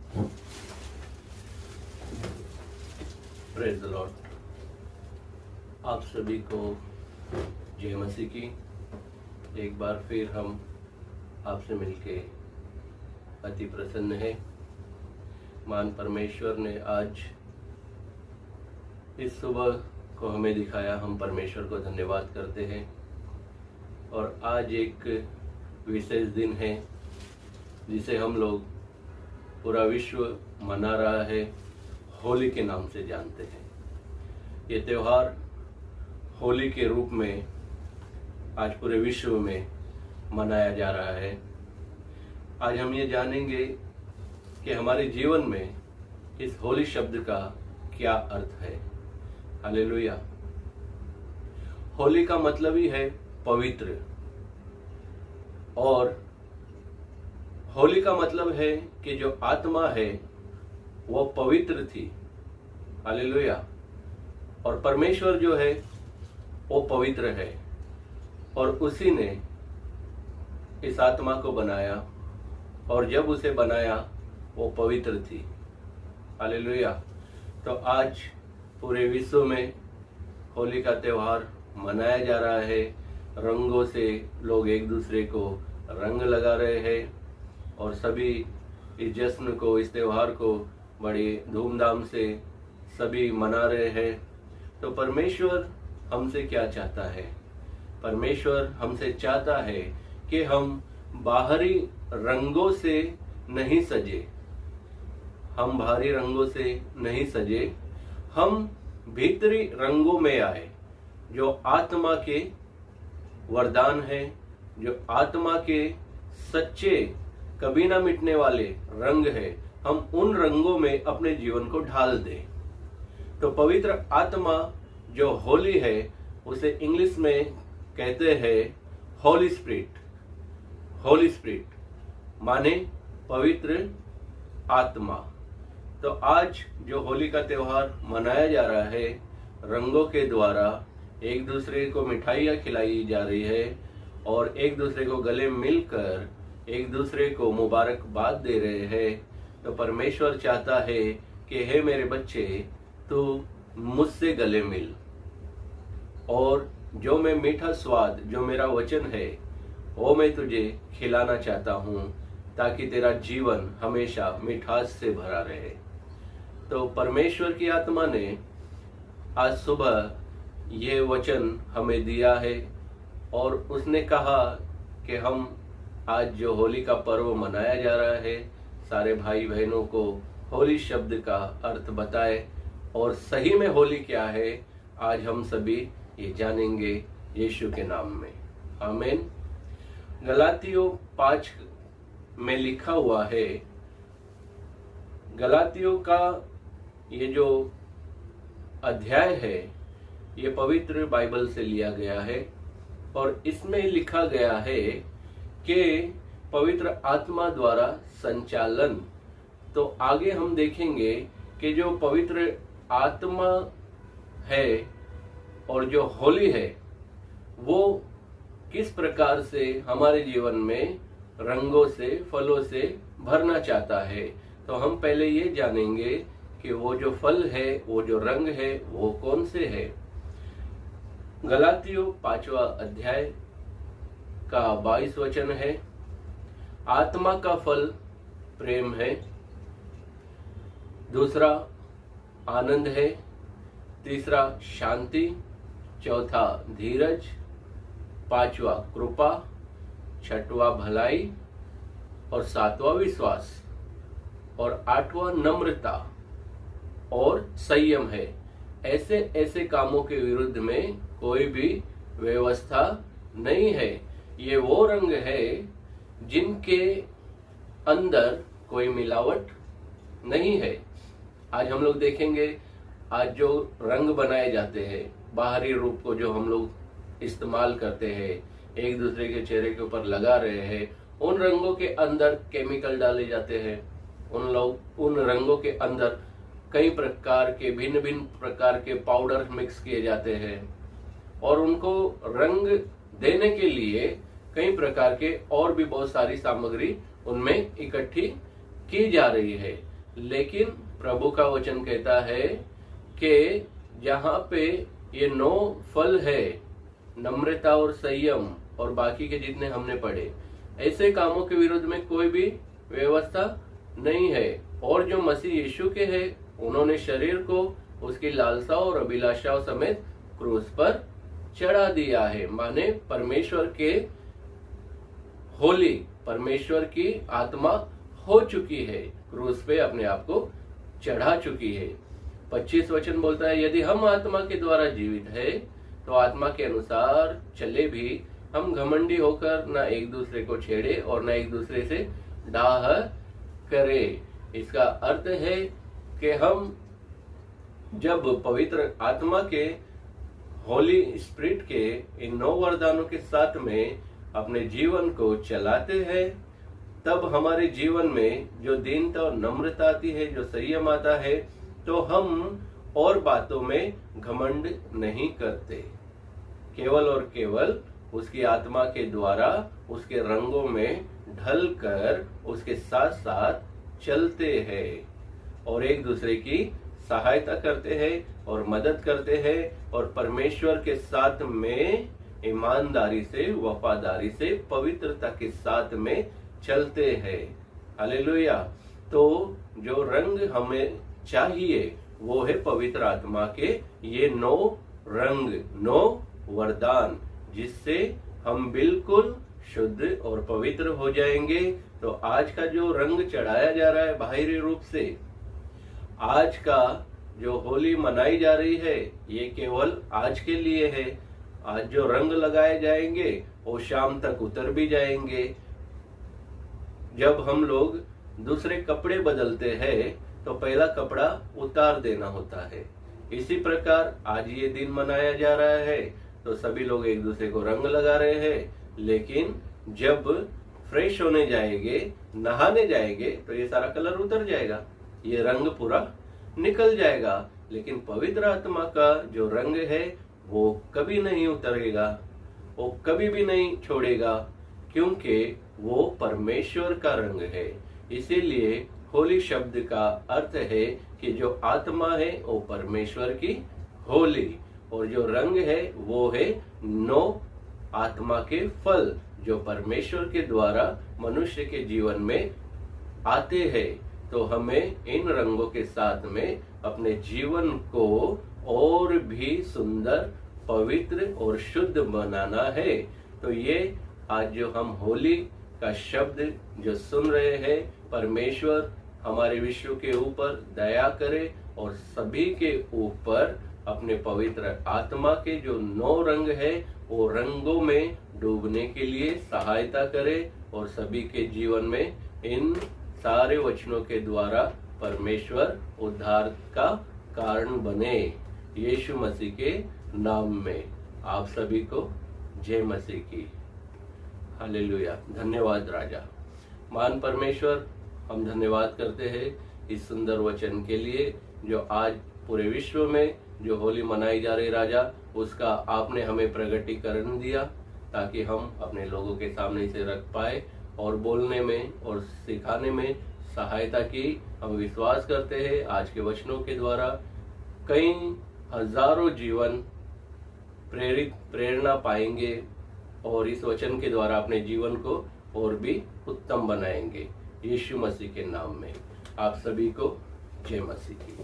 Praise the Lord. आप सभी को जय मसीह की। एक बार फिर हम आपसे मिलके अति प्रसन्न है। महान परमेश्वर ने आज इस सुबह को हमें दिखाया, हम परमेश्वर को धन्यवाद करते हैं। और आज एक विशेष दिन है जिसे हम लोग पूरा विश्व मना रहा है, होली के नाम से जानते हैं। ये त्यौहार होली के रूप में आज पूरे विश्व में मनाया जा रहा है। आज हम ये जानेंगे कि हमारे जीवन में इस होली शब्द का क्या अर्थ है। हालेलुया। होली का मतलब ही है पवित्र, और होली का मतलब है कि जो आत्मा है वो पवित्र थी। हालेलुया। और परमेश्वर जो है वो पवित्र है, और उसी ने इस आत्मा को बनाया, और जब उसे बनाया वो पवित्र थी। हालेलुया। तो आज पूरे विश्व में होली का त्यौहार मनाया जा रहा है। रंगों से लोग एक दूसरे को रंग लगा रहे हैं, और सभी इस जश्न को, इस त्यौहार को बड़ी धूमधाम से सभी मना रहे हैं। तो परमेश्वर हमसे क्या चाहता है? परमेश्वर हमसे चाहता है कि हम बाहरी रंगों से नहीं सजे, हम बाहरी रंगों से नहीं सजे, हम भीतरी रंगों में आए, जो आत्मा के वरदान है, जो आत्मा के सच्चे कभी ना मिटने वाले रंग है। हम उन रंगों में अपने जीवन को ढाल दें। तो पवित्र आत्मा जो होली है उसे इंग्लिश में कहते हैं होली स्पिरिट। होली स्पिरिट माने पवित्र आत्मा। तो आज जो होली का त्यौहार मनाया जा रहा है, रंगों के द्वारा एक दूसरे को मिठाइयाँ खिलाई जा रही है, और एक दूसरे को गले मिलकर एक दूसरे को मुबारकबाद दे रहे हैं। तो परमेश्वर चाहता है कि हे मेरे बच्चे, तू मुझसे गले मिल, और जो मैं मीठा स्वाद, जो मेरा वचन है, वो मैं तुझे खिलाना चाहता हूँ, ताकि तेरा जीवन हमेशा मिठास से भरा रहे। तो परमेश्वर की आत्मा ने आज सुबह ये वचन हमें दिया है, और उसने कहा कि हम आज जो होली का पर्व मनाया जा रहा है, सारे भाई बहनों को होली शब्द का अर्थ बताए, और सही में होली क्या है आज हम सभी ये जानेंगे यीशु के नाम में। आमीन। गलातियों 5 में लिखा हुआ है, गलातियों का ये जो अध्याय है ये पवित्र बाइबल से लिया गया है, और इसमें लिखा गया है कि पवित्र आत्मा द्वारा संचालन। तो आगे हम देखेंगे कि जो पवित्र आत्मा है और जो होली है वो किस प्रकार से हमारे जीवन में रंगों से, फलों से भरना चाहता है। तो हम पहले ये जानेंगे कि वो जो फल है, वो जो रंग है, वो कौन से है। गलातियों 5वां अध्याय का 22 वचन है, आत्मा का फल प्रेम है, दूसरा आनंद है, तीसरा शांति, चौथा धीरज, 5वां कृपा, 6वां भलाई, और 7वां विश्वास, और 8वां नम्रता और संयम है। ऐसे ऐसे कामों के विरुद्ध में कोई भी व्यवस्था नहीं है। ये वो रंग है जिनके अंदर कोई मिलावट नहीं है। आज हम लोग देखेंगे, आज जो रंग बनाए जाते हैं, बाहरी रूप को जो हम लोग इस्तेमाल करते हैं, एक दूसरे के चेहरे के ऊपर लगा रहे हैं, उन रंगों के अंदर केमिकल डाले जाते हैं। उन रंगों के अंदर कई प्रकार के भिन्न भिन्न प्रकार के पाउडर मिक्स किए जाते हैं, और उनको रंग देने के लिए कई प्रकार के और भी बहुत सारी सामग्री उनमें इकट्ठी की जा रही है। लेकिन प्रभु का वचन कहता है कि जहाँ पे ये 9 फल है, नम्रता और संयम और बाकी के जितने हमने पढ़े, ऐसे कामों के विरुद्ध में कोई भी व्यवस्था नहीं है। और जो मसीह यीशु के हैं, उन्होंने शरीर को उसकी लालसाओं और अभिलाषाओं समेत क्रूस पर चढ़ा दिया है। माने परमेश्वर के होली, परमेश्वर की आत्मा हो चुकी है, क्रूस पे अपने आप को चढ़ा चुकी है। 25 वचन बोलता है, यदि हम आत्मा के द्वारा जीवित है तो आत्मा के अनुसार चले भी। हम घमंडी होकर न एक दूसरे को छेड़े और न एक दूसरे से डाह करे। इसका अर्थ है कि हम जब पवित्र आत्मा के, होली स्पिरिट के इन 9 वरदानों के साथ में अपने जीवन को चलाते हैं, तब हमारे जीवन में जो दीनता और नम्रता आती है, जो संयम आता है, तो हम और बातों में घमंड नहीं करते, केवल और केवल उसकी आत्मा के द्वारा उसके रंगों में ढलकर उसके साथ साथ चलते हैं और एक दूसरे की सहायता करते हैं और मदद करते हैं और परमेश्वर के साथ में ईमानदारी से, वफादारी से, पवित्रता के साथ में चलते हैं। हालेलुया। तो जो रंग हमें चाहिए वो है पवित्र आत्मा के ये 9 रंग, 9 वरदान, जिससे हम बिल्कुल शुद्ध और पवित्र हो जाएंगे। तो आज का जो रंग चढ़ाया जा रहा है बाहरी रूप से, आज का जो होली मनाई जा रही है, ये केवल आज के लिए है। आज जो रंग लगाए जाएंगे वो शाम तक उतर भी जाएंगे। जब हम लोग दूसरे कपड़े बदलते हैं तो पहला कपड़ा उतार देना होता है। इसी प्रकार आज ये दिन मनाया जा रहा है तो सभी लोग एक दूसरे को रंग लगा रहे हैं, लेकिन जब फ्रेश होने जाएंगे, नहाने जाएंगे, तो ये सारा कलर उतर जाएगा, ये रंग पूरा निकल जाएगा। लेकिन पवित्र आत्मा का जो रंग है वो कभी नहीं उतरेगा, वो कभी भी नहीं छोड़ेगा, क्योंकि वो परमेश्वर का रंग है। इसीलिए होली शब्द का अर्थ है कि जो आत्मा है वो परमेश्वर की होली, और जो रंग है वो है 9 आत्मा के फल जो परमेश्वर के द्वारा मनुष्य के जीवन में आते हैं। तो हमें इन रंगों के साथ में अपने जीवन को और भी सुंदर, पवित्र और शुद्ध बनाना है। तो ये आज जो हम होली का शब्द जो सुन रहे हैं, परमेश्वर हमारे विश्व के ऊपर दया करे और सभी के ऊपर अपने पवित्र आत्मा के जो 9 रंग है वो रंगों में डूबने के लिए सहायता करे और सभी के जीवन में इन सारे वचनों के द्वारा परमेश्वर उद्धार का कारण बने। यीशु मसीह के नाम में आप सभी को जय मसीह की। हालेलुया। धन्यवाद राजा। मान परमेश्वर, हम धन्यवाद करते हैं इस सुंदर वचन के लिए जो आज पूरे विश्व में जो होली मनाई जा रही राजा, उसका आपने हमें प्रगटीकरण दिया ताकि हम अपने लोगों के सामने इसे रख पाए और बोलने में और सिखाने में सहायता की। हम विश्वास करते हैं आज के वचनों के द्वारा कई हजारों जीवन प्रेरणा पाएंगे और इस वचन के द्वारा अपने जीवन को और भी उत्तम बनाएंगे। यीशु मसीह के नाम में आप सभी को जय मसीह की।